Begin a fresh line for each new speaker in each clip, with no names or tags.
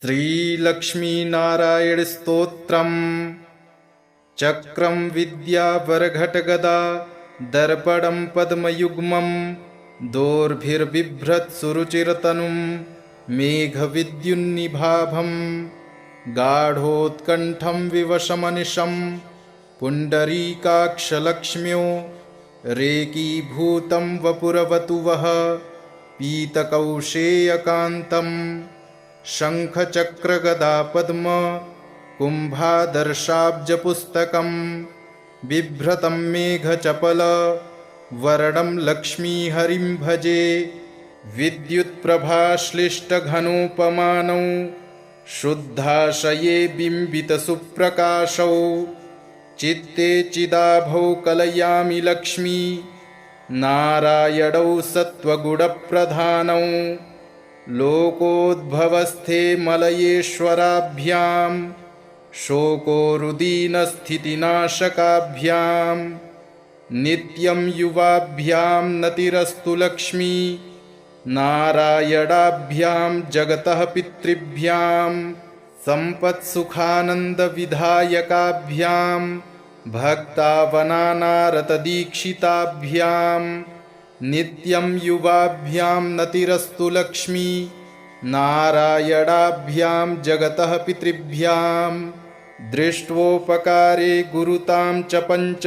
श्रीलक्ष्मीनारायणस्तोत्रम् चक्रं विद्यावरघटगदा दर्पणं पद्मयुग्मं दोर्भिर्बिभ्रत्सुरुचिरतनुं मेघविद्युन्निभाभं गाढोत्कण्ठं विवशमनिशं पुण्डरीकाक्षलक्ष्म्यो रेकीभूतं वपुरवतुवः पीतकौशेयकान्तम् शङ्खचक्रगदापद्म कुम्भादर्शाब्जपुस्तकं बिभ्रतं मेघचपल वर्णं लक्ष्मीहरिं भजे। विद्युत्प्रभाश्लिष्टघनोपमानौ शुद्धाशये बिम्बितसुप्रकाशौ चित्ते चिदाभौ कलयामि लक्ष्मी नारायणौ सत्त्वगुणप्रधानौ लोकोद्भवस्थे मलयेश्वराभ्यां शोकोरुदीनस्थितिनाशकाभ्यां नित्यं युवाभ्यां नतिरस्तु लक्ष्मी नारायणाभ्यां जगतः पितृभ्यां सम्पत्सुखानन्दविधायकाभ्यां भक्तावनानारतदीक्षिताभ्यां नित्यं युवाभ्यां नतिरस्तु लक्ष्मी नारायणाभ्यां जगतः पितृभ्यां दृष्ट्वोपकारे गुरुतां च पञ्च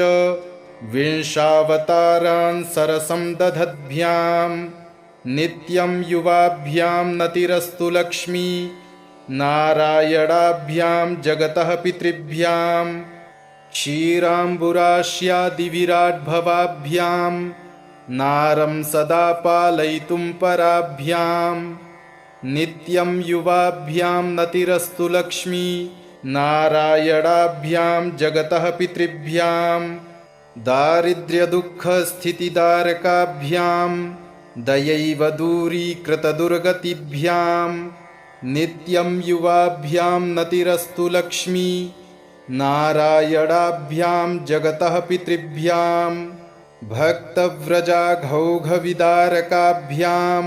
विंशावतारान् सरसं दधद्भ्यां नित्यं युवाभ्यां नतिरस्तु लक्ष्मी नारायणाभ्यां जगतः पितृभ्यां क्षीराम्बुरास्यादिविराट्भवाभ्यां नारं सदा पालयितुं पराभ्यां नित्यं युवाभ्यां नतिरस्तु लक्ष्मी नारायणाभ्यां जगतः पितृभ्यां दारिद्र्यदुःखस्थितिदारकाभ्यां दयैव दूरीकृतदुर्गतिभ्यां नित्यं युवाभ्यां नतिरस्तु लक्ष्मी नारायणाभ्यां जगतः पितृभ्यां भक्तव्रजाघौघविदारकाभ्यां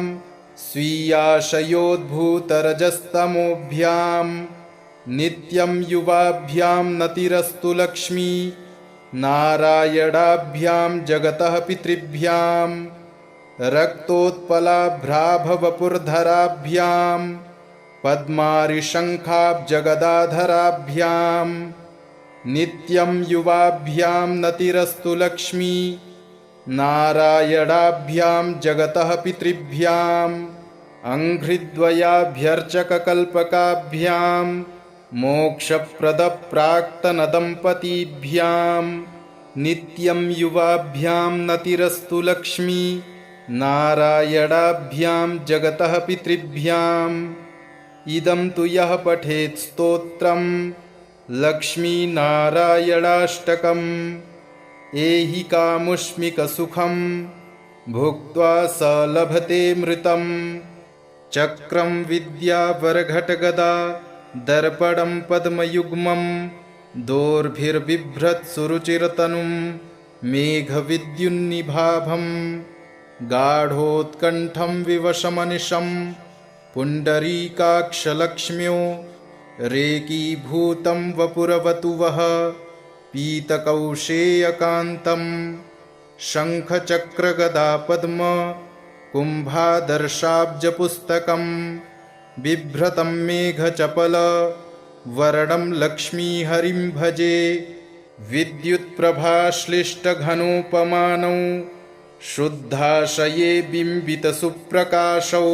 स्वीयाशयोद्भूतरजस्तमोभ्यां नित्यं युवाभ्यां नतिरस्तु लक्ष्मी नारायणाभ्यां जगतः पितृभ्यां रक्तोत्पलाभ्राभवपुर्धराभ्यां पद्मारिशङ्खाब्जगदाधराभ्यां नित्यं युवाभ्यां नतिरस्तु लक्ष्मी नारायणाभ्यां जगतः पितृभ्यां अङ्घ्रिद्वयाभ्यर्चककल्पकाभ्यां मोक्षप्रदप्राक्तनदम्पतीभ्यां नित्यं युवाभ्यां नतिरस्तु लक्ष्मी नारायणाभ्यां जगतः पितृभ्यां इदं तु यः पठेत् स्तोत्रं लक्ष्मीनारायणाष्टकम् एहि कामुष्मिकसुखं भुक्त्वा स लभते मृतं। चक्रं विद्यावरघटगदा दर्पणं पद्मयुग्मं दोर्भिर्बिभ्रत्सुरुचिरतनुं मेघविद्युन्निभाभं गाढोत्कण्ठं विवशमनिशं पुण्डरीकाक्षलक्ष्म्यो रेकीभूतं वपुरवतुवः पीतकौशेयकान्तं शङ्खचक्रगदापद्म कुम्भादर्शाब्जपुस्तकं बिभ्रतं मेघचपल वर्णं लक्ष्मीहरिं भजे। विद्युत्प्रभाश्लिष्टघनोपमानौ शुद्धाशये बिम्बितसुप्रकाशौ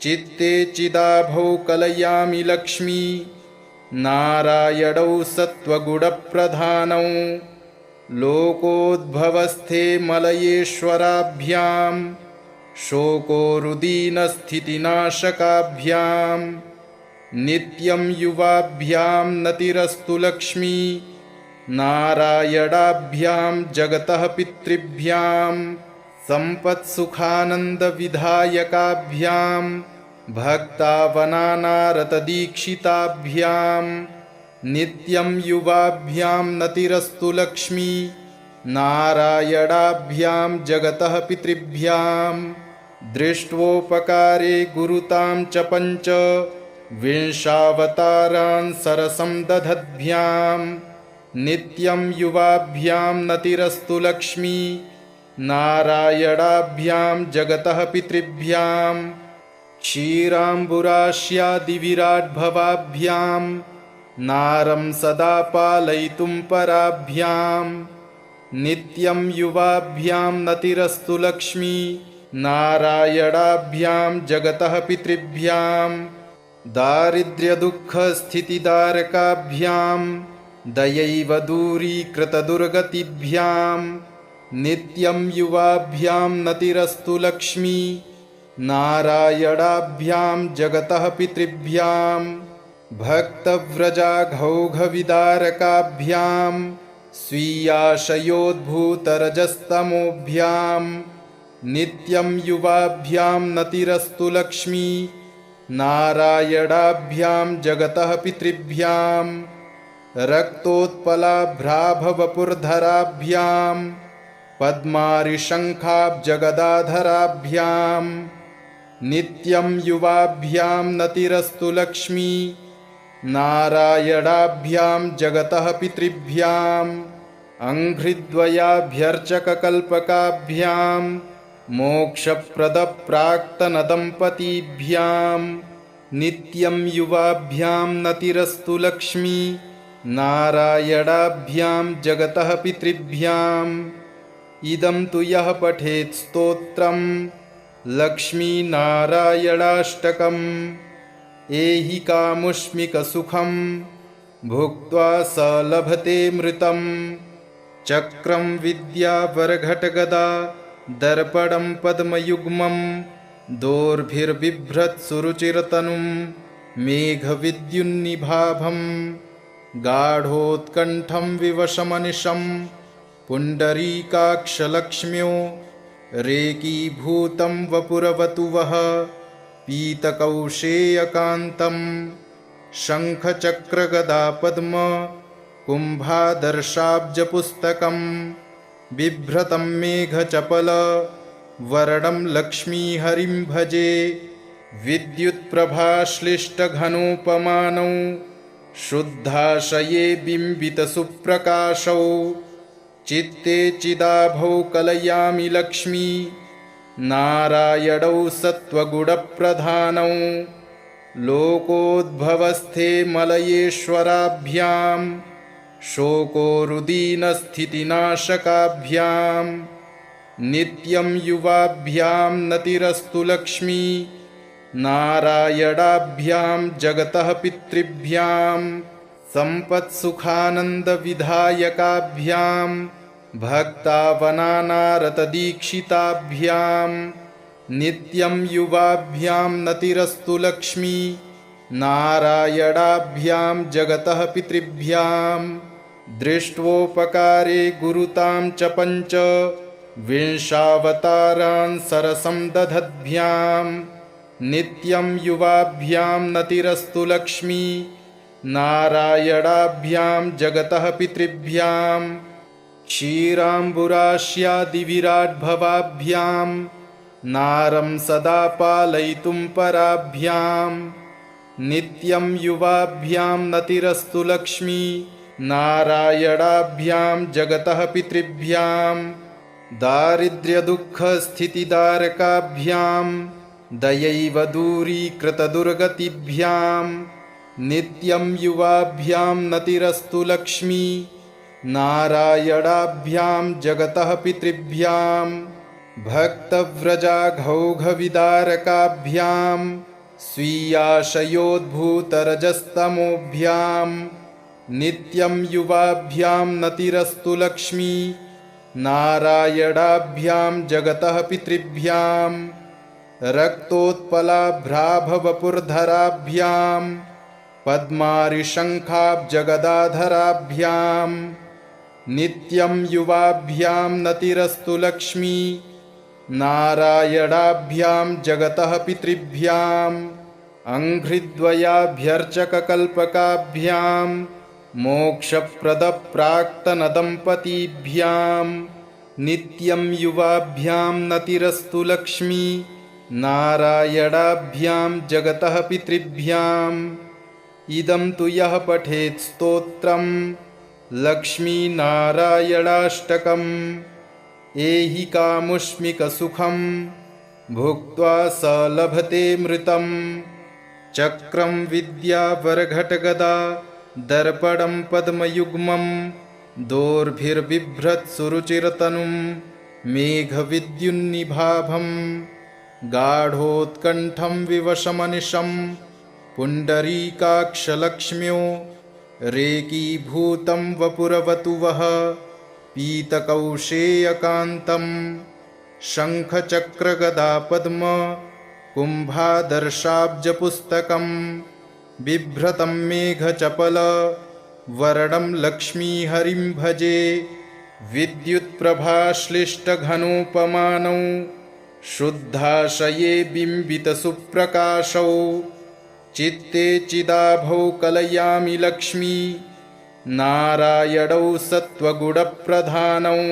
चित्ते चिदाभौ कलयामि लक्ष्मी नारायणौ सत्त्वगुणप्रधानौ लोकोद्भवस्थे मलयेश्वराभ्यां शोकोरुदीनस्थितिनाशकाभ्यां नित्यं युवाभ्यां नतिरस्तु लक्ष्मी नारायणाभ्यां जगतः पितृभ्यां सम्पत्सुखानन्दविधायकाभ्यां भक्तावनानारतदीक्षिताभ्यां नित्यं युवाभ्यां नतिरस्तु लक्ष्मी नारायणाभ्यां जगतः पितृभ्यां दृष्ट्वोपकारे गुरुतां च पञ्च विंशावतारान् सरसं दधद्भ्यां नित्यं युवाभ्यां नतिरस्तु लक्ष्मी नारायणाभ्यां जगतः पितृभ्यां क्षीराम्बुरास्यादिविराट्भवाभ्यां नारं सदा पालयितुं पराभ्यां नित्यं युवाभ्यां नतिरस्तु लक्ष्मी नारायणाभ्यां जगतः पितृभ्यां दारिद्र्यदुःखस्थितिदारकाभ्यां दयैव दूरीकृतदुर्गतिभ्यां नित्यं युवाभ्यां नतिरस्तु लक्ष्मी नारायणाभ्यां जगतः पितृभ्यां भक्तव्रजाघौघविदारकाभ्यां स्वीयाशयोद्भूतरजस्तमोभ्यां नित्यं युवाभ्यां नतिरस्तु लक्ष्मी नारायणाभ्यां जगतः पितृभ्यां रक्तोत्पलाभ्राभवपुर्धराभ्यां पद्मारिशङ्खाब्जगदाधराभ्यां नित्यं युवाभ्यां नतिरस्तु लक्ष्मी नारायणाभ्यां जगतः पितृभ्यां अङ्घ्रिद्वयाभ्यर्चककल्पकाभ्यां मोक्षप्रदप्राक्तनदम्पतीभ्यां नित्यं युवाभ्यां नतिरस्तु लक्ष्मी नारायणाभ्यां जगतः पितृभ्यां इदं तु यः पठेत् स्तोत्रं लक्ष्मीनारायणाष्टकम् एहि कामुष्मिकसुखं भुक्त्वा स लभते मृतं चक्रं विद्यावरघटगदा दर्पणं पद्मयुग्मं दोर्भिर्बिभ्रत्सुरुचिरतनुं मेघविद्युन्निभाभं गाढोत्कण्ठं विवशमनिशं पुण्डरीकाक्षलक्ष्म्यो रेकीभूतं वपुरवतुवः पीतकौशेयकान्तं शङ्खचक्रगदापद्म कुम्भादर्शाब्जपुस्तकं बिभ्रतं मेघचपल वर्णं लक्ष्मीहरिं भजे विद्युत्प्रभाश्लिष्टघनोपमानौ शुद्धाशये बिम्बितसुप्रकाशौ चित्ते चिदाभौ कलयामि लक्ष्मी नारायणौ सत्त्वगुणप्रधानौ लोकोद्भवस्थे मलयेश्वराभ्यां शोकोरुदीनस्थितिनाशकाभ्यां नित्यं युवाभ्यां नतिरस्तु लक्ष्मी नारायणाभ्यां जगतः पितृभ्यां सम्पत्सुखानन्दविधायकाभ्यां भक्तावनानारतदीक्षिताभ्यां नित्यं युवाभ्यां नतिरस्तु लक्ष्मी नारायणाभ्यां जगतः पितृभ्यां दृष्ट्वोपकारे गुरुतां च पञ्च विंशावतारान् सरसं दधद्भ्यां नित्यं युवाभ्यां नतिरस्तु लक्ष्मी नारायणाभ्यां जगतः पितृभ्यां क्षीराम्बुरास्यादिविराट्भवाभ्यां नारं सदा पालयितुं पराभ्यां नित्यं युवाभ्यां नतिरस्तु लक्ष्मी नारायणाभ्यां जगतः पितृभ्यां दारिद्र्यदुःखस्थितिदारकाभ्यां दयैव दूरीकृतदुर्गतिभ्यां नित्यं युवाभ्यां नतिरस्तु लक्ष्मी नारायणाभ्यां जगतः पितृभ्यां भक्तव्रजाघौघविदारकाभ्यां स्वीयाशयोद्भूतरजस्तमोभ्यां नित्यं युवाभ्यां नतिरस्तु लक्ष्मी नारायणाभ्यां जगतः पितृभ्यां रक्तोत्पलाभ्राभवपुर्धराभ्यां पद्मारिशङ्खाब्जगदाधराभ्यां नित्यं युवाभ्यां नतिरस्तु लक्ष्मी नारायणाभ्यां जगतः पितृभ्यां अङ्घ्रिद्वयाभ्यर्चककल्पकाभ्यां मोक्षप्रदप्राक्तनदम्पतीभ्यां नित्यं युवाभ्यां नतिरस्तु लक्ष्मी नारायणाभ्यां जगतः पितृभ्याम् इदं तु यः पठेत् स्तोत्रं लक्ष्मीनारायणाष्टकम् एहि कामुष्मिकसुखं भुक्त्वा स लभते मृतम्। चक्रं विद्यावरघटगदा दर्पणं पद्मयुग्मं दोर्भिर्बिभ्रत्सुरुचिरतनुं मेघविद्युन्निभाभम्। गाढोत्कण्ठं विवशमनिशं पुण्डरीकाक्षलक्ष्म्यो रेकीभूतं वपुरवतुवः पीतकौशेयकान्तं। शङ्खचक्रगदापद्म कुम्भादर्शाब्जपुस्तकं बिभ्रतं मेघचपल वर्णं लक्ष्मीहरिं भजे। विद्युत्प्रभाश्लिष्टघनोपमानौ शुद्धाशये बिम्बितसुप्रकाशौ चित्ते चिदाभौ कलयामि लक्ष्मी नारायणौ सत्त्वगुणप्रधानौ।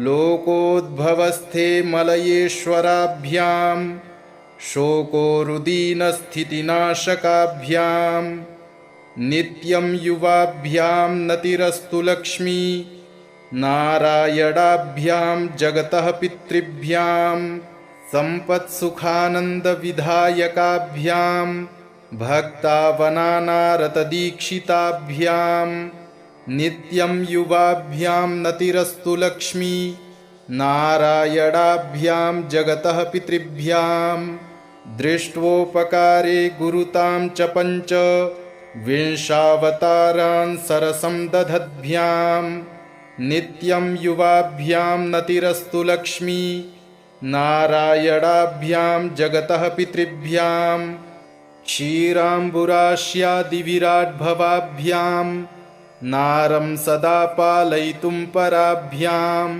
लोकोद्भवस्थे मलयेश्वराभ्यां शोकोरुदीनस्थितिनाशकाभ्यां नित्यं युवाभ्यां नतिरस्तु लक्ष्मी नारायणाभ्यां जगतः पितृभ्यां सम्पत्सुखानन्दविधायकाभ्यां भक्तावनानारतदीक्षिताभ्यां नित्यं युवाभ्यां नतिरस्तु लक्ष्मी नारायणाभ्यां जगतः पितृभ्यां। दृष्ट्वोपकारे गुरुतां च पञ्च विंशावतारान् सरसं दधद्भ्यां नित्यं युवाभ्यां नतिरस्तु लक्ष्मी नारायणाभ्यां जगतः पितृभ्यां। क्षीराम्बुरास्यादिविराट्भवाभ्यां नारं सदा पालयितुं पराभ्यां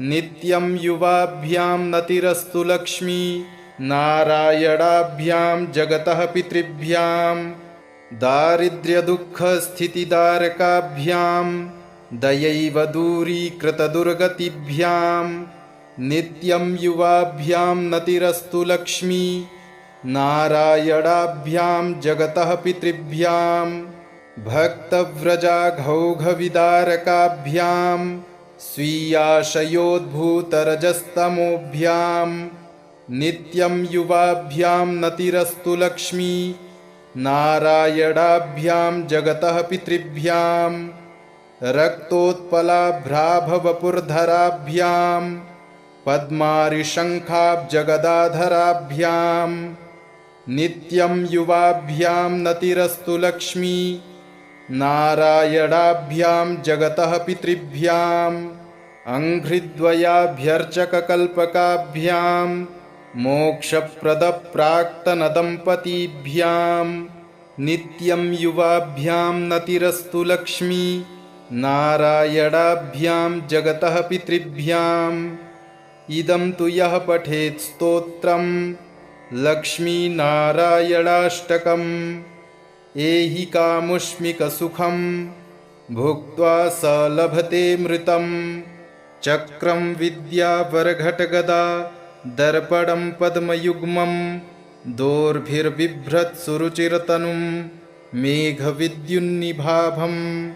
नित्यं युवाभ्यां नतिरस्तु लक्ष्मी नारायणाभ्यां जगतः पितृभ्यां। दारिद्र्यदुःखस्थितिदारकाभ्यां दयैव दूरीकृतदुर्गतिभ्यां नित्यं युवाभ्यां नतिरस्तु लक्ष्मी नारायणाभ्यां जगतः पितृभ्यां। भक्तव्रजाघौघविदारकाभ्यां स्वीयाशयोद्भूतरजस्तमोभ्यां नित्यं युवाभ्यां नतिरस्तु लक्ष्मी नारायणाभ्यां जगतः पितृभ्यां। रक्तोत्पलाभ्राभवपुर्धराभ्यां पद्मारिशङ्खाब्जगदाधराभ्यां नित्यं युवाभ्यां नतिरस्तु लक्ष्मी नारायणाभ्यां जगतः पितृभ्यां। अङ्घ्रिद्वयाभ्यर्चककल्पकाभ्यां मोक्षप्रदप्राक्तनदम्पतीभ्यां नित्यं युवाभ्यां नतिरस्तु लक्ष्मी नारायणाभ्यां जगतः पितृभ्याम्। इदं तु यः पठेत् स्तोत्रं लक्ष्मीनारायणाष्टकम् एहि कामुष्मिकसुखं भुक्त्वा स लभते मृतम्। चक्रं विद्यावरघटगदा दर्पणं पद्मयुग्मं दोर्भिर्बिभ्रत्सुरुचिरतनुं मेघविद्युन्निभाभम्।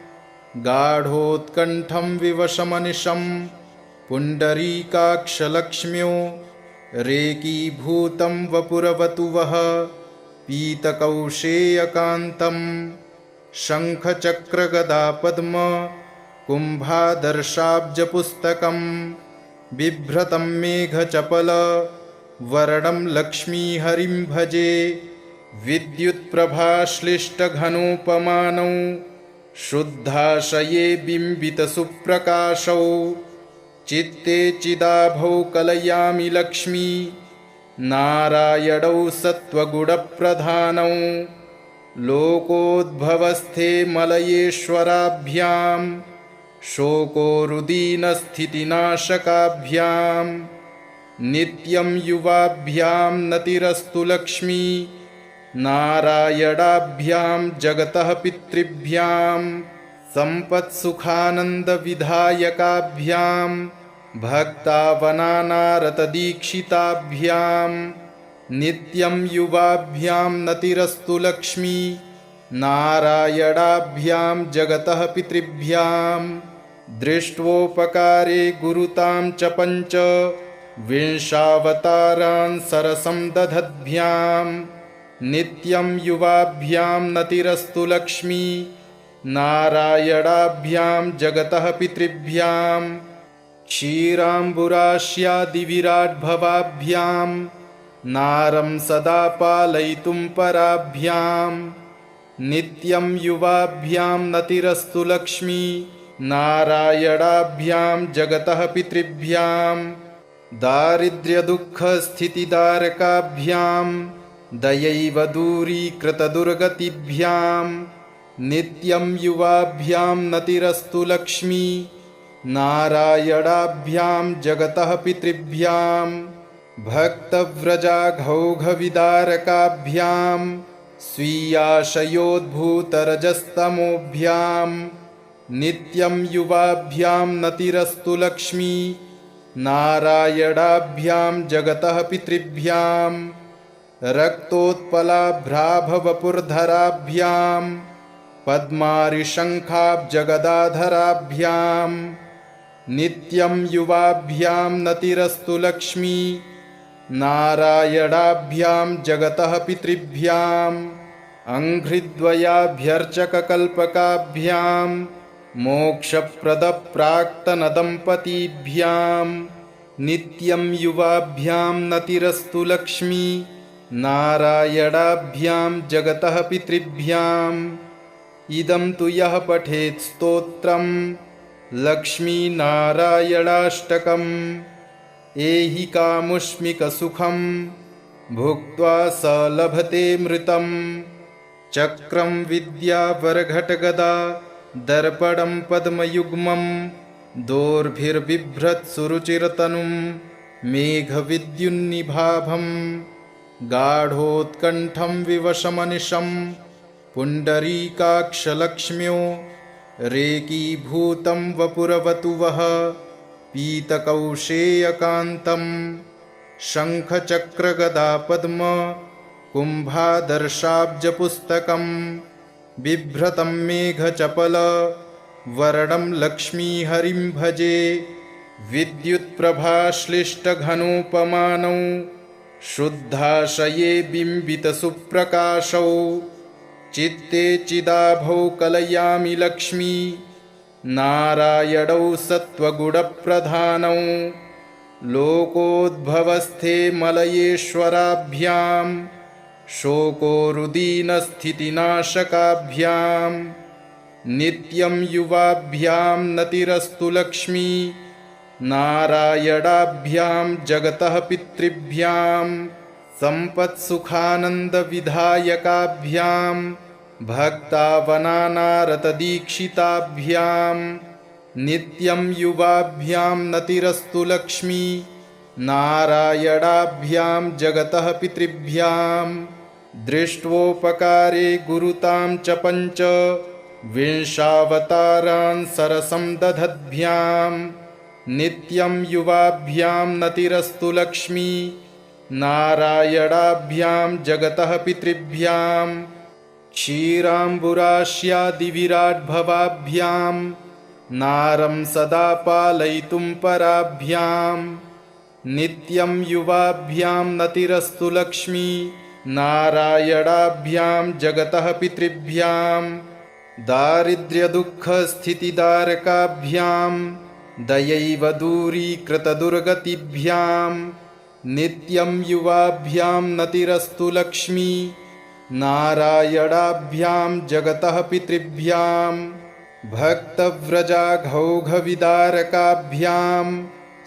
गाढोत्कण्ठं विवशमनिशं पुण्डरीकाक्षलक्ष्म्यो रेकीभूतं वपुरवतुवः पीतकौशेयकान्तं। शङ्खचक्रगदापद्म कुम्भादर्शाब्जपुस्तकं बिभ्रतं मेघचपल वर्णं लक्ष्मीहरिं भजे। विद्युत्प्रभाश्लिष्टघनोपमानौ शुद्धाशये बिम्बितसुप्रकाशौ चित्ते चिदाभौ कलयामि लक्ष्मी नारायणौ सत्त्वगुणप्रधानौ। लोकोद्भवस्थे मलयेश्वराभ्यां शोकोरुदीनस्थितिनाशकाभ्यां नित्यं युवाभ्यां नतिरस्तु लक्ष्मी नारायणाभ्यां जगतः पितृभ्यां। सम्पत्सुखानन्दविधायकाभ्यां भक्तावनानारतदीक्षिताभ्यां नित्यं युवाभ्यां नतिरस्तु लक्ष्मी नारायणाभ्यां जगतः पितृभ्यां दृष्ट्वोपकारे गुरुतां च पञ्च विंशावतारान् सरसं दधद्भ्यां नित्यं युवाभ्यां नतिरस्तु लक्ष्मी नारायणाभ्यां जगतः पितृभ्यां क्षीराम्बुरास्यादिविराट्भवाभ्यां नारं सदा पालयितुं पराभ्यां नित्यं युवाभ्यां नतिरस्तु लक्ष्मी नारायणाभ्यां जगतः पितृभ्यां दारिद्र्यदुःखस्थितिदारकाभ्यां दयैव दूरीकृतदुर्गतिभ्यां नित्यं युवाभ्यां नतिरस्तु लक्ष्मी नारायणाभ्यां जगतः पितृभ्यां भक्तव्रजाघौघविदारकाभ्यां स्वीयाशयोद्भूतरजस्तमोभ्यां नित्यं युवाभ्यां नतिरस्तु लक्ष्मी नारायणाभ्यां जगतः पितृभ्यां रक्तोत्पलाभ्राभवपुर्धराभ्यां पद्मारिशङ्खाब्जगदाधराभ्यां नित्यं युवाभ्यां नतिरस्तु लक्ष्मी नारायणाभ्यां जगतः पितृभ्यां अङ्घ्रिद्वयाभ्यर्चककल्पकाभ्यां मोक्षप्रदप्राक्तनदम्पतीभ्यां नित्यं युवाभ्यां नतिरस्तु लक्ष्मी नारायणाभ्यां जगतः पितृभ्यां इदं तु यः पठेत् स्तोत्रं लक्ष्मीनारायणाष्टकम् एहि कामुष्मिकसुखं भुक्त्वा स लभते मृतं चक्रं विद्यावरघटगदा दर्पणं पद्मयुग्मं दोर्भिर्बिभ्रत्सुरुचिरतनुं मेघविद्युन्निभाभं गाढोत्कण्ठं विवशमनिशं पुण्डरीकाक्षलक्ष्म्यो रेकीभूतं वपुरवतुवः पीतकौशेयकान्तं शङ्खचक्रगदापद्म कुम्भादर्शाब्जपुस्तकं बिभ्रतं मेघचपल वर्णं लक्ष्मीहरिं भजे विद्युत्प्रभाश्लिष्टघनोपमानौ शुद्धाशये बिम्बितसुप्रकाशौ चित्ते चिदाभौ कलयामि लक्ष्मी नारायणौ सत्त्वगुणप्रधानौ लोकोद्भवस्थे मलयेश्वराभ्यां शोकोरुदीनस्थितिनाशकाभ्यां नित्यं युवाभ्यां नतिरस्तु लक्ष्मी नारायणाभ्यां जगतः पितृभ्यां सम्पत्सुखानन्दविधायकाभ्यां भक्तावनानारतदीक्षिताभ्यां नित्यं युवाभ्यां नतिरस्तु लक्ष्मी नारायणाभ्यां जगतः पितृभ्यां दृष्ट्वोपकारे गुरुतां च पञ्च विंशावतारान् सरसं दधद्भ्यां नित्यं युवाभ्यां नतिरस्तु लक्ष्मी नारायणाभ्यां जगतः पितृभ्यां क्षीराम्बुरास्यादिविराट्भवाभ्यां नारं सदा पालयितुं पराभ्यां नित्यं युवाभ्यां नतिरस्तु लक्ष्मी नारायणाभ्यां जगतः पितृभ्यां दारिद्र्यदुःखस्थितिदारकाभ्यां दयैव दूरीकृतदुर्गतिभ्यां नित्यं युवाभ्यां नतिरस्तु लक्ष्मी नारायणाभ्यां जगतः पितृभ्यां भक्तव्रजाघौघविदारकाभ्यां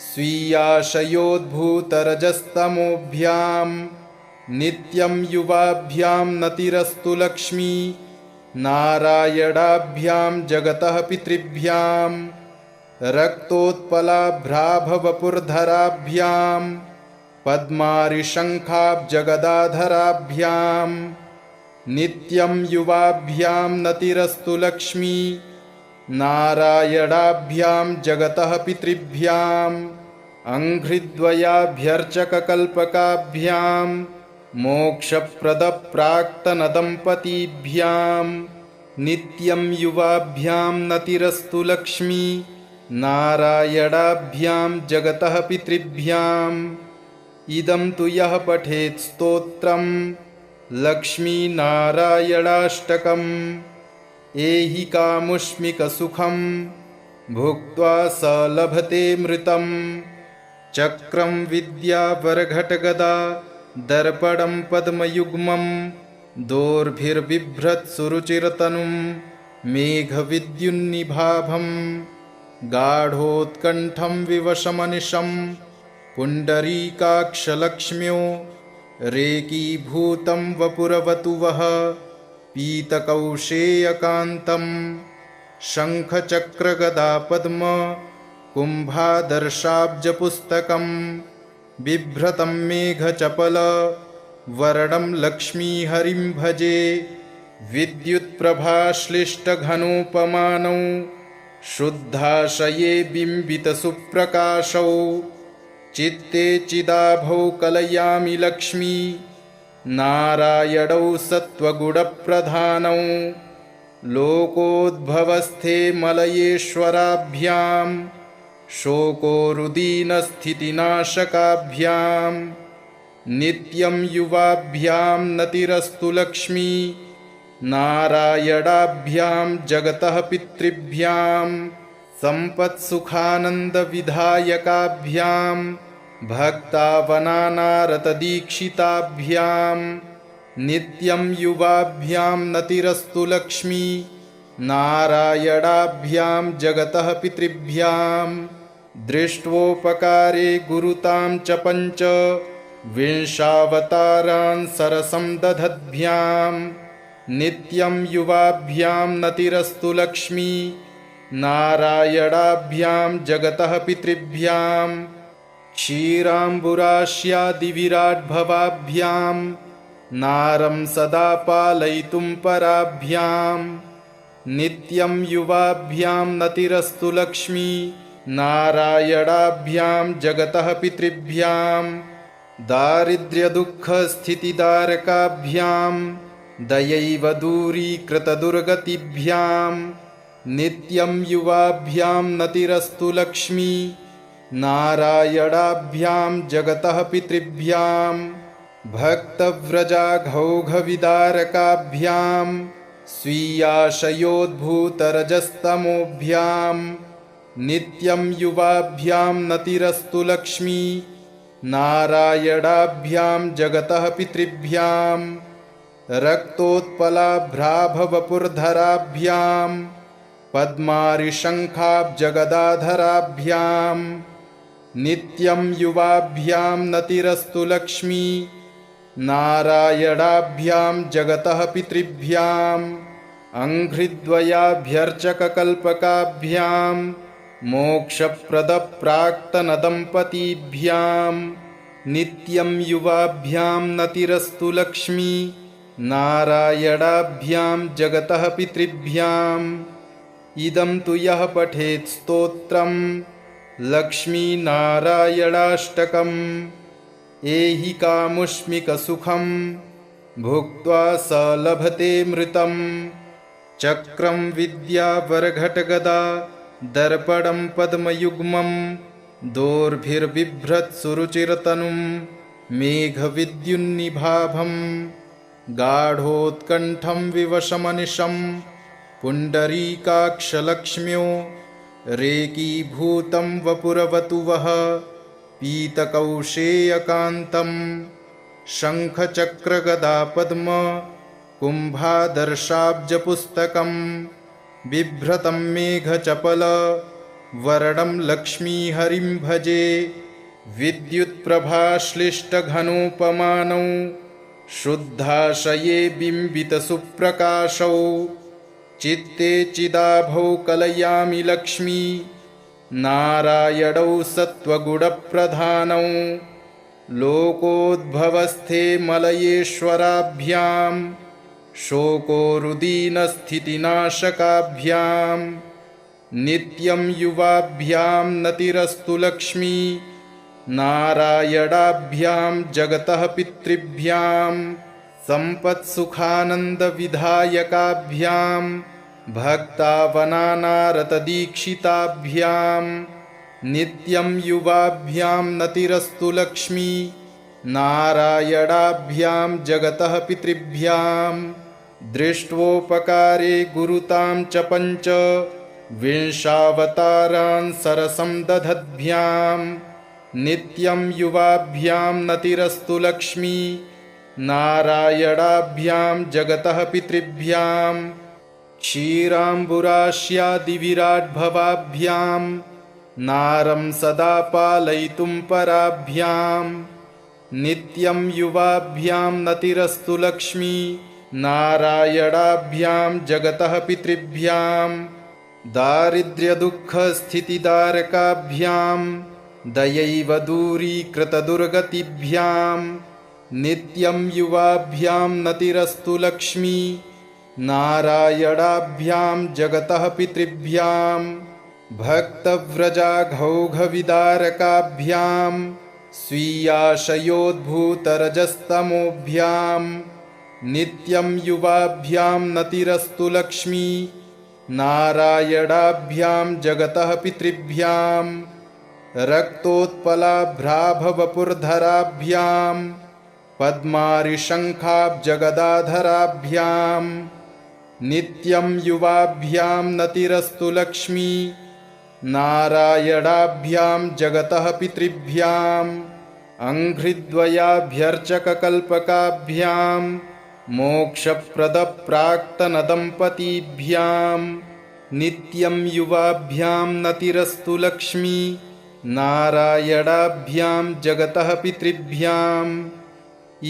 स्वीयाशयोद्भूतरजस्तमोभ्यां नित्यं युवाभ्यां नतिरस्तु लक्ष्मी नारायणाभ्यां जगतः पितृभ्यां रक्तोत्पलाभ्राभवपुर्धराभ्यां पद्मारिशङ्खाब्जगदाधराभ्यां नित्यं युवाभ्यां नतिरस्तु लक्ष्मी नारायणाभ्यां जगतः पितृभ्याम् अंघ्रिद्वयाभ्यर्चककल्पकाभ्यां मोक्षप्रदप्राक्तनदम्पतीभ्यां नित्यं युवाभ्यां नतिरस्तु लक्ष्मी नारायणाभ्यां जगतः पितृभ्याम् इदं तु यः पठेत् स्तोत्रं लक्ष्मीनारायणाष्टकम् एहि कामुष्मिकसुखं भुक्त्वा स लभते मृतम् चक्रं विद्यावरघटगदा दर्पणं पद्मयुग्मं दोर्भिर्बिभ्रत्सुरुचिरतनुं मेघविद्युन्निभाभं गाढोत्कण्ठं विवशमनिशं पुण्डरीकाक्षलक्ष्म्यो रेकीभूतं वपुरवतुवः पीतकौशेयकान्तं शङ्खचक्रगदापद्म कुम्भादर्शाब्जपुस्तकं बिभ्रतं मेघचपल वर्णं लक्ष्मीहरिं भजे विद्युत्प्रभाश्लिष्टघनोपमानौ शुद्धाशये बिम्बितसुप्रकाशौ चित्ते चिदाभौ कलयामि लक्ष्मी नारायणौ सत्त्वगुणप्रधानौ लोकोद्भवस्थे मलयेश्वराभ्यां शोकोरुदीनस्थितिनाशकाभ्यां नित्यं युवाभ्यां नतिरस्तु लक्ष्मी नारायणाभ्यां जगतः पितृभ्यां सम्पत्सुखानन्दविधायकाभ्यां भक्तावनानारतदीक्षिताभ्यां नित्यं युवाभ्यां नतिरस्तु लक्ष्मी नारायणाभ्यां जगतः पितृभ्यां दृष्ट्वोपकारे गुरुतां च पञ्च विंशावतारान् सरसं दधद्भ्यां नित्यं युवाभ्यां नतिरस्तु लक्ष्मी नारायणाभ्यां जगतः पितृभ्यां क्षीराम्बुरास्यादिविराट्भवाभ्यां नारं सदा पालयितुं पराभ्यां नित्यं युवाभ्यां नतिरस्तु लक्ष्मी नारायणाभ्यां जगतः पितृभ्यां दारिद्र्यदुःखस्थितिदारकाभ्यां दयैव दूरीकृतदुर्गतिभ्यां नित्यं युवाभ्यां नतिरस्तु लक्ष्मी नारायणाभ्यां जगतः पितृभ्यां भक्तव्रजाघौघविदारकाभ्यां स्वीयाशयोद्भूतरजस्तमोभ्यां नित्यं युवाभ्यां नतिरस्तु लक्ष्मी नारायणाभ्यां जगतः पितृभ्यां रक्तोत्पलाभ्राभवपुर्धराभ्यां पद्मारिशङ्खाब्जगदाधराभ्यां नित्यं युवाभ्यां नतिरस्तु लक्ष्मी नारायणाभ्यां जगतः पितृभ्याम् अंघ्रिद्वयाभ्यर्चककल्पकाभ्यां मोक्षप्रदप्राक्तनदम्पतीभ्यां नित्यं युवाभ्यां नतिरस्तु लक्ष्मी नारायणाभ्यां जगतः पितृभ्याम् इदं तु यः पठेत् स्तोत्रं लक्ष्मीनारायणाष्टकम् एहि कामुष्मिकसुखं भुक्त्वा स लभते मृतम् चक्रं विद्यावरघटगदा दर्पणं पद्मयुग्मं दोर्भिर्बिभ्रत्सुरुचिरतनुं मेघविद्युन्निभाभं गाढोत्कण्ठं विवशमनिशं पुण्डरीकाक्षलक्ष्म्यो रेकीभूतं वपुरवतुवः पीतकौशेयकान्तं शङ्खचक्रगदापद्म कुम्भादर्शाब्जपुस्तकं बिभ्रतं मेघचपल वर्णं लक्ष्मीहरिं भजे विद्युत्प्रभाश्लिष्टघनोपमानौ शुद्धाशये बिम्बितसुप्रकाशौ चित्ते चिदाभौ कलयामि लक्ष्मी नारायणौ सत्त्वगुणप्रधानौ लोकोद्भवस्थे मलयेश्वराभ्यां शोकोरुदीनस्थितिनाशकाभ्यां नित्यं युवाभ्यां नतिरस्तु लक्ष्मी नारायणाभ्यां जगतः पितृभ्यां सम्पत्सुखानन्दविधायकाभ्यां भक्तावनानारतदीक्षिताभ्यां नित्यं युवाभ्यां नतिरस्तु लक्ष्मी नारायणाभ्यां जगतः पितृभ्यां दृष्ट्वोपकारे गुरुतां च पञ्च विंशावतारान् सरसं दधद्भ्यां नित्यं युवाभ्यां नतिरस्तु लक्ष्मी नारायणाभ्यां जगतः पितृभ्यां क्षीराम्बुरास्यादिविराट्भवाभ्यां नारं सदा पालयितुं पराभ्यां नित्यं युवाभ्यां नतिरस्तु लक्ष्मी नारायणाभ्यां जगतः पितृभ्यां दारिद्र्यदुःखस्थितिदारकाभ्यां दयैव दूरीकृतदुर्गतिभ्यां नित्यं युवाभ्यां नतिरस्तु लक्ष्मी नारायणाभ्यां जगतः पितृभ्यां भक्तव्रजाघौघविदारकाभ्यां स्वीयाशयोद्भूतरजस्तमोभ्यां नित्यं युवाभ्यां नतिरस्तु लक्ष्मी नारायणाभ्यां जगतः पितृभ्यां रक्तोत्पलाभ्राभवपुर्धराभ्यां पद्मारिशङ्खाब्जगदाधराभ्यां नित्यं युवाभ्यां नतिरस्तु लक्ष्मी नारायणाभ्यां जगतः पितृभ्यां अङ्घ्रिद्वयाभ्यर्चककल्पकाभ्यां मोक्षप्रदप्राक्तनदम्पतीभ्यां नित्यं युवाभ्यां नतिरस्तु लक्ष्मी नारायणाभ्यां जगतः पितृभ्यां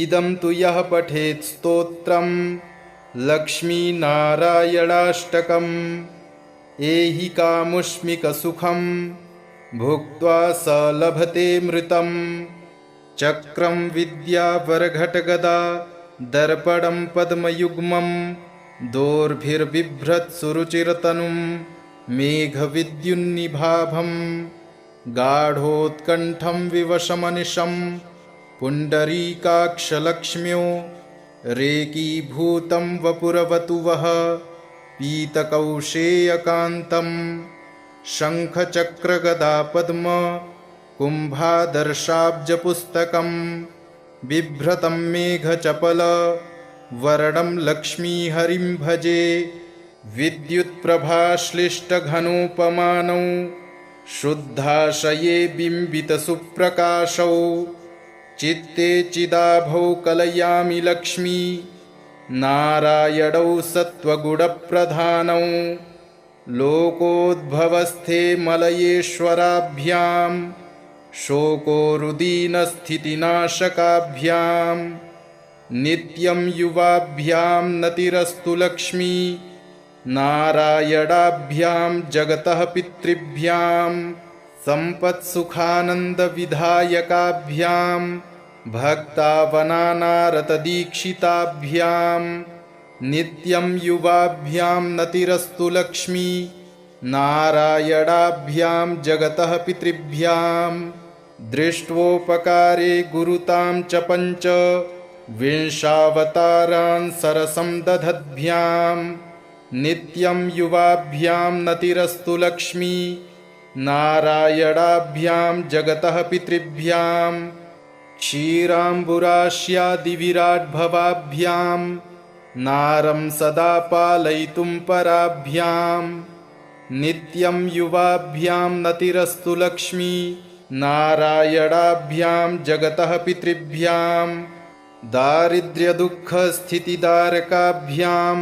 इदं तु यः पठेत् स्तोत्रं लक्ष्मीनारायणाष्टकम् एहि कामुष्मिकसुखं भुक्त्वा स लभते मृतं चक्रं विद्यावरघटगदा दर्पणं पद्मयुग्मं दोर्भिर्बिभ्रत्सुरुचिरतनुं मेघविद्युन्निभाभं गाढोत्कण्ठं विवशमनिशं पुण्डरीकाक्षलक्ष्म्यो रेकीभूतं वपुरवतुवः पीतकौशेयकान्तं शङ्खचक्रगदापद्म कुम्भादर्शाब्जपुस्तकं बिभ्रतं मेघचपलवर्णं लक्ष्मीहरिं भजे विद्युत्प्रभाश्लिष्टघनोपमानौ शुद्धाशये बिम्बितसुप्रकाशौ चित्ते चिदाभौ कलयामि लक्ष्मी नारायणौ सत्त्वगुणप्रधानौ लोकोद्भवस्थे मलयेश्वराभ्यां शोकोरुदीनस्थितिनाशकाभ्यां नित्यं युवाभ्यां नतिरस्तु लक्ष्मी नारायणाभ्यां जगतः पितृभ्यां सम्पत्सुखानन्दविधायकाभ्यां भक्तावनानारतदीक्षिताभ्यां नित्यं युवाभ्यां नतिरस्तु लक्ष्मी नारायणाभ्यां जगतः पितृभ्यां दृष्ट्वोपकारे गुरुतां च पञ्च विंशावतारान् सरसं दधद्भ्यां नित्यं युवाभ्यां नतिरस्तु लक्ष्मी नारायणाभ्यां जगतः पितृभ्यां क्षीराम्बुरास्यादिविराट्भवाभ्यां नारं सदा पालयितुं पराभ्यां नित्यं युवाभ्यां नतिरस्तु लक्ष्मी नारायणाभ्यां जगतः पितृभ्यां दारिद्र्यदुःखस्थितिदारकाभ्यां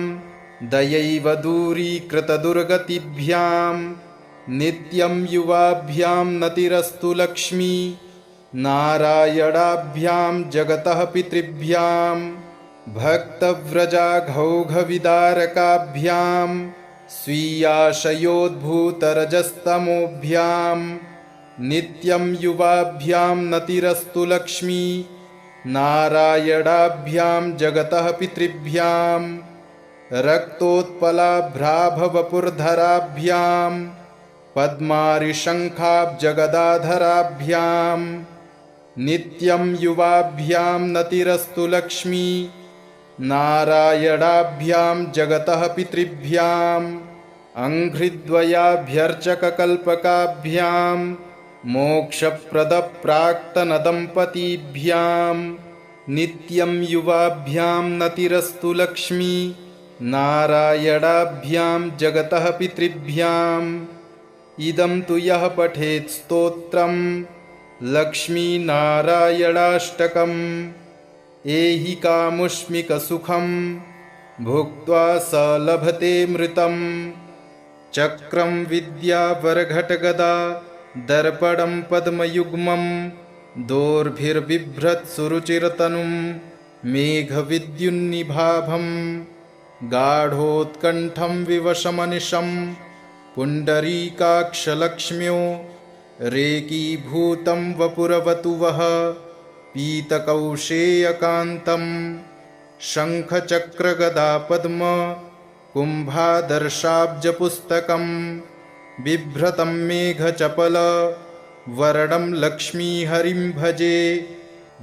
दयैव दूरीकृतदुर्गतिभ्यां नित्यं युवाभ्यां नतिरस्तु लक्ष्मी नारायणाभ्यां जगतः पितृभ्यां भक्तव्रजाघौघविदारकाभ्यां स्वीयाशयोद्भूतरजस्तमोभ्यां नित्यं युवाभ्यां नतिरस्तु लक्ष्मी नारायणाभ्यां जगतः पितृभ्यां रक्तोत्पलाभ्राभवपुर्धराभ्यां पद्मारिशङ्खाब्जगदाधराभ्यां नित्यं युवाभ्यां नतिरस्तु लक्ष्मी नारायणाभ्यां जगतः पितृभ्याम् अंघ्रिद्वयाभ्यर्चककल्पकाभ्यां मोक्षप्रदप्राक्तनदम्पतीभ्यां नित्यं युवाभ्यां नतिरस्तु लक्ष्मी नारायणाभ्यां जगतः पितृभ्याम् इदं तु यः पठेत् स्तोत्रं लक्ष्मीनारायणाष्टकम् एहि कामुष्मिकसुखं भुक्त्वा स लभते मृतम् चक्रं विद्यावरघटगदा दर्पणं पद्मयुग्मं दोर्भिर्बिभ्रत्सुरुचिरतनुं मेघविद्युन्निभाभं गाढोत्कण्ठं विवशमनिशं पुण्डरीकाक्षलक्ष्म्यो रेकीभूतं वपुरवतुवः पीतकौशेयकान्तं शङ्खचक्रगदापद्म कुम्भादर्शाब्जपुस्तकं बिभ्रतं मेघचपल वर्णं लक्ष्मीहरिं भजे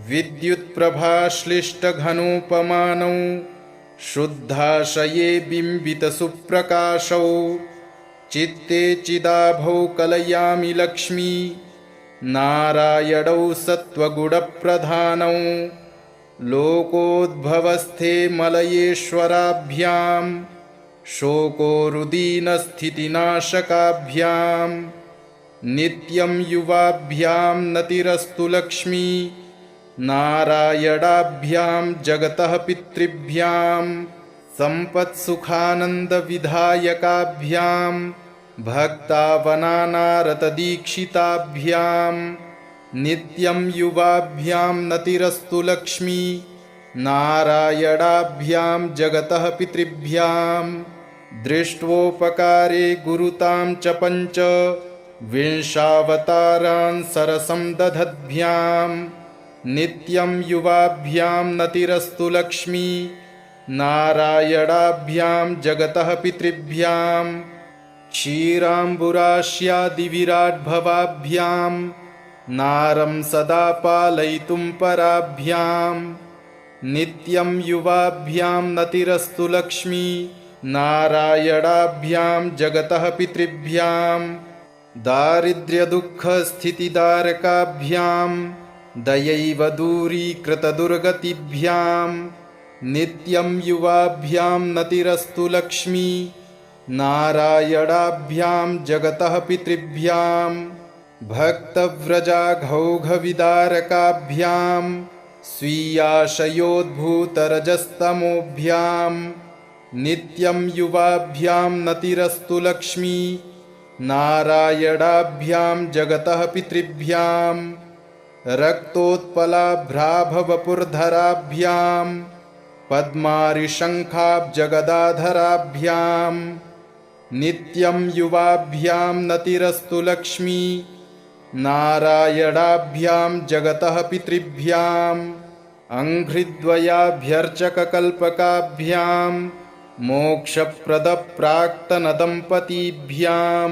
विद्युत्प्रभाश्लिष्टघनोपमानौ शुद्धाशये बिम्बितसुप्रकाशौ चित्ते चिदाभौ कलयामि लक्ष्मी नारायणौ सत्त्वगुणप्रधानौ लोकोद्भवस्थे मलयेश्वराभ्यां शोकोरुदीनस्थितिनाशकाभ्यां नित्यं युवाभ्यां नतिरस्तु लक्ष्मी नारायणाभ्यां जगतः पितृभ्यां सम्पत्सुखानन्दविधायकाभ्यां भक्तावनानारतदीक्षिताभ्यां नित्यं युवाभ्यां नतिरस्तु लक्ष्मी नारायणाभ्यां जगतः पितृभ्यां दृष्ट्वोपकारे गुरुतां च पञ्च विंशावतारान् सरसं दधद्भ्यां नित्यं युवाभ्यां नतिरस्तु लक्ष्मी नारायणाभ्यां जगतः पितृभ्यां क्षीराम्बुरास्यादिविराट्भवाभ्यां नारं सदा पालयितुं पराभ्यां नित्यं युवाभ्यां नतिरस्तु लक्ष्मी नारायणाभ्यां जगतः पितृभ्यां दारिद्र्यदुःखस्थितिदारकाभ्यां दयैव दूरीकृतदुर्गतिभ्यां नित्यं युवाभ्यां नतिरस्तु लक्ष्मी नारायणाभ्यां जगतः पितृभ्यां भक्तव्रजाघौघविदारकाभ्यां स्वीयाशयोद्भूतरजस्तमोभ्यां नित्यं युवाभ्यां नतिरस्तु लक्ष्मी नारायणाभ्यां जगतः पितृभ्यां रक्तोत्पलाभ्राभवपुर्धराभ्यां पद्मारिशङ्खाब्जगदाधराभ्यां नित्यं युवाभ्यां नतिरस्तु लक्ष्मी नारायणाभ्यां जगतः पितृभ्यां अंघ्रिद्वयाभ्यर्चककल्पकाभ्यां मोक्षप्रदप्राक्तनदम्पतीभ्यां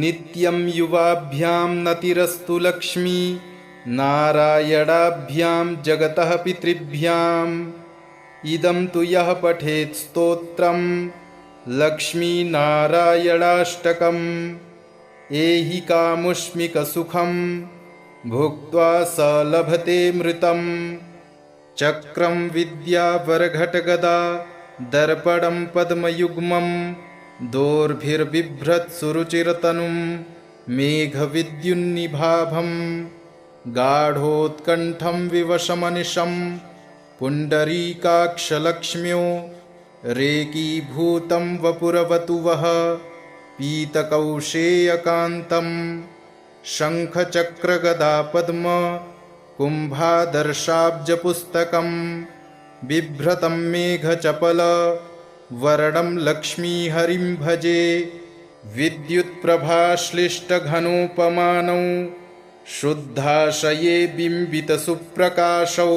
नित्यं युवाभ्यां नतिरस्तु लक्ष्मी नारायणाभ्यां जगतः पितृभ्याम् इदं तु यः पठेत् स्तोत्रं लक्ष्मीनारायणाष्टकम् एहि कामुष्मिकसुखं भुक्त्वा स लभते मृतम् चक्रं विद्यावरघटगदा दर्पणं पद्मयुग्मं दोर्भिर्बिभ्रत्सुरुचिरतनुं मेघविद्युन्निभाभं गाढोत्कण्ठं विवशमनिशं पुण्डरीकाक्षलक्ष्म्यो रेकीभूतं वपुरवतुवः पीतकौशेयकान्तं शङ्खचक्रगदापद्म कुम्भादर्शाब्जपुस्तकं बिभ्रतं मेघचपल वर्णं लक्ष्मीहरिं भजे विद्युत्प्रभाश्लिष्टघनोपमानौ शुद्धाशये बिम्बितसुप्रकाशौ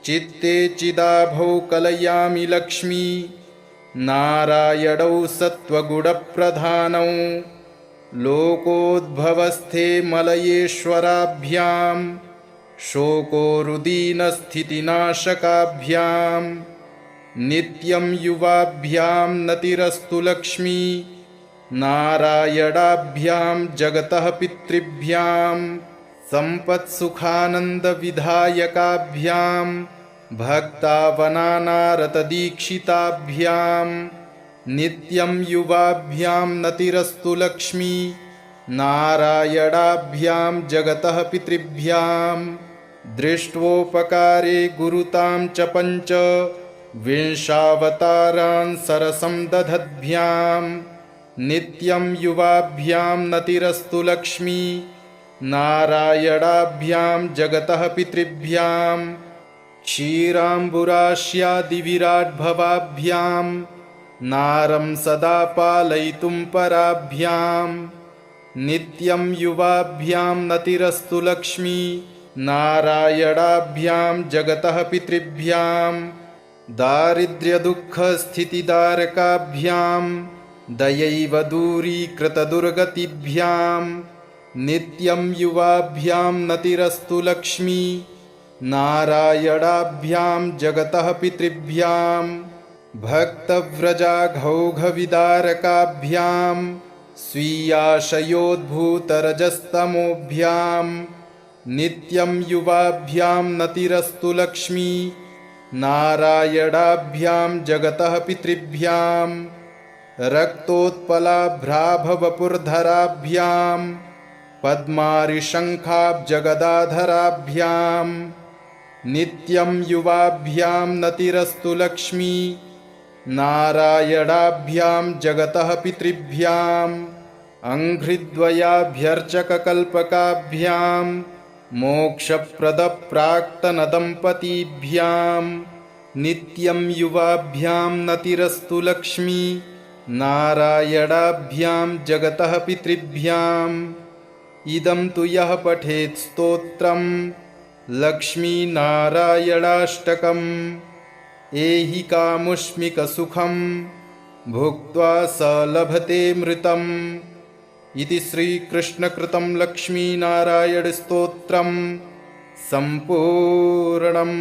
चित्ते चिदाभौ कलयामि लक्ष्मी नारायणौ सत्त्वगुणप्रधानौ लोकोद्भवस्थे मलयेश्वराभ्यां शोकोरुदीनस्थितिनाशकाभ्यां नित्यं युवाभ्यां नतिरस्तु लक्ष्मी नारायणाभ्यां जगतः पितृभ्यां सम्पत्सुखानन्दविधायकाभ्यां भक्तावनानारतदीक्षिताभ्यां नित्यं युवाभ्यां नतिरस्तु लक्ष्मी नारायणाभ्यां जगतः पितृभ्यां दृष्ट्वोपकारे गुरुतां च पञ्च विंशावतारान् सरसं दधद्भ्यां नित्यं युवाभ्यां नतिरस्तु लक्ष्मी नारायणाभ्यां जगतः पितृभ्यां क्षीराम्बुरास्यादिविराट्भवाभ्यां नारं सदा पालयितुं पराभ्यां नित्यं युवाभ्यां नतिरस्तु लक्ष्मी नारायणाभ्यां जगतः पितृभ्यां दारिद्र्यदुःखस्थितिदारकाभ्यां दयैव दूरीकृतदुर्गतिभ्यां नित्यं युवाभ्यां नतिरस्तु लक्ष्मी नारायणाभ्यां जगतः पितृभ्यां भक्तव्रजाघौघविदारकाभ्यां स्वीयाशयोद्भूतरजस्तमोभ्यां नित्यं युवाभ्यां नतिरस्तु लक्ष्मी नारायणाभ्यां जगतः पितृभ्यां रक्तोत्पलाभ्राभवपुर्धराभ्यां पद्मारिशङ्खाब्जगदाधराभ्यां नित्यं युवाभ्यां नतिरस्तु लक्ष्मी नारायणाभ्यां जगतः पितृभ्यां अङ्घ्रिद्वयाभ्यर्चककल्पकाभ्यां मोक्षप्रदप्राक्तनदम्पतीभ्यां नित्यं युवाभ्यां नतिरस्तु लक्ष्मी नारायणाभ्यां जगतः पितृभ्यां इदं तु यः पठेत् स्तोत्रं लक्ष्मीनारायणाष्टकम् एहि कामुष्मिकसुखं भुक्त्वा स लभते मृतम् इति श्रीकृष्णकृतं लक्ष्मीनारायणस्तोत्रं सम्पूर्णम्।